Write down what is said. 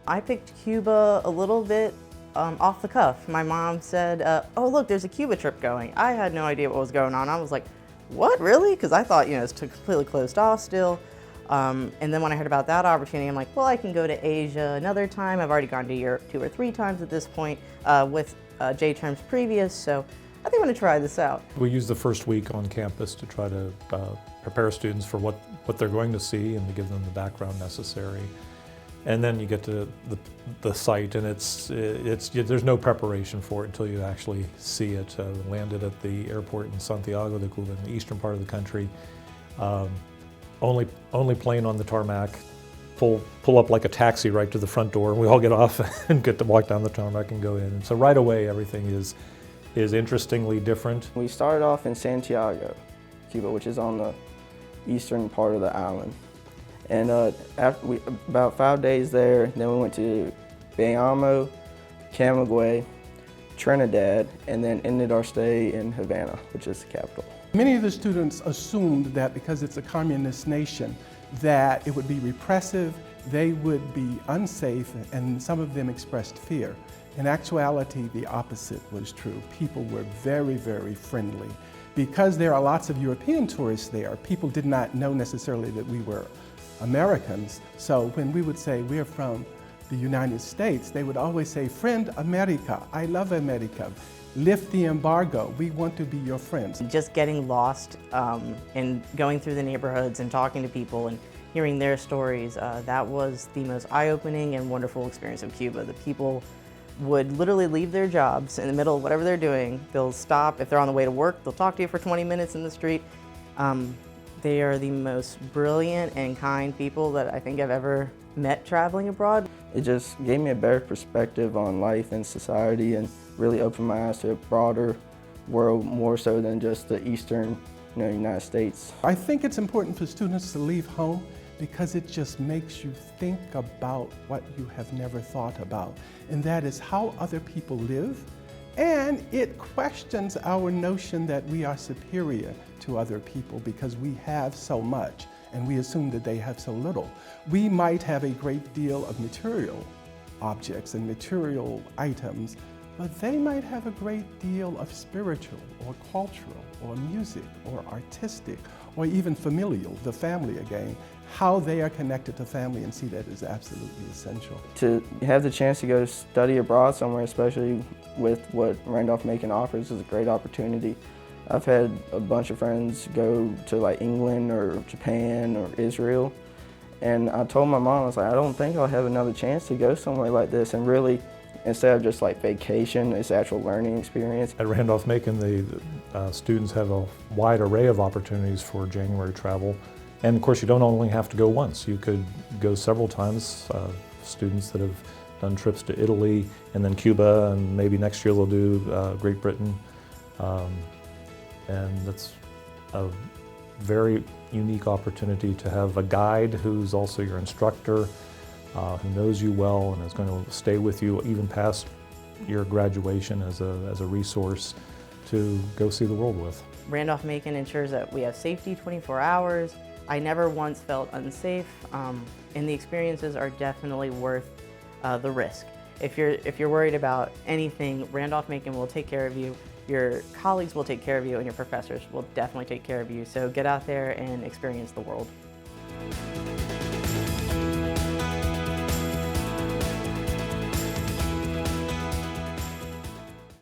I picked Cuba a little bit off the cuff. My mom said, oh look, there's a Cuba trip going. I had no idea what was going on. I was like, what, really? Because I thought, it's completely closed off still. And then when I heard about that opportunity, I'm like, well, I can go to Asia another time. I've already gone to Europe 2 or 3 times at this point with J-terms previous, so I think I'm going to try this out. We use the first week on campus to try to prepare students for what they're going to see and to give them the background necessary. And then you get to the site, and there's no preparation for it until you actually see it. Landed at the airport in Santiago de Cuba, in the eastern part of the country. Only plane on the tarmac. Pull up like a taxi right to the front door, and we all get off and get to walk down the tarmac and go in. And so right away, everything is interestingly different. We started off in Santiago, Cuba, which is on the eastern part of the island. And about 5 days there, then we went to Bayamo, Camaguey, Trinidad, and then ended our stay in Havana, which is the capital. Many of the students assumed that because it's a communist nation, that it would be repressive, they would be unsafe, and some of them expressed fear. In actuality, the opposite was true. People were very, very friendly. Because there are lots of European tourists there, people did not know necessarily that we were Americans. So when we would say we're from the United States, they would always say, "Friend America, I love America. Lift the embargo, we want to be your friends." Just getting lost and going through the neighborhoods and talking to people and hearing their stories, that was the most eye-opening and wonderful experience of Cuba. The people would literally leave their jobs in the middle of whatever they're doing. They'll stop. If they're on the way to work, they'll talk to you for 20 minutes in the street. They are the most brilliant and kind people that I think I've ever met traveling abroad. It just gave me a better perspective on life and society, and really opened my eyes to a broader world, more so than just the eastern United States. I think it's important for students to leave home because it just makes you think about what you have never thought about, and that is how other people live, and it questions our notion that we are superior to other people because we have so much and we assume that they have so little. We might have a great deal of material objects and material items, but they might have a great deal of spiritual or cultural or music or artistic or even familial, the family again, how they are connected to family, and see that is absolutely essential. To have the chance to go study abroad somewhere, especially with what Randolph-Macon offers, is a great opportunity. I've had a bunch of friends go to like England or Japan or Israel, and I told my mom, I was like, I don't think I'll have another chance to go somewhere like this, and really, instead of just like vacation, it's actual learning experience. At Randolph-Macon, the students have a wide array of opportunities for January travel. And of course, you don't only have to go once. You could go several times. Students that have done trips to Italy and then Cuba, and maybe next year they'll do Great Britain. And that's a very unique opportunity to have a guide who's also your instructor, who knows you well and is going to stay with you even past your graduation as a resource to go see the world with. Randolph-Macon ensures that we have safety 24 hours. I never once felt unsafe, and the experiences are definitely worth the risk. If you're worried about anything, Randolph-Macon will take care of you. Your colleagues will take care of you, and your professors will definitely take care of you. So get out there and experience the world.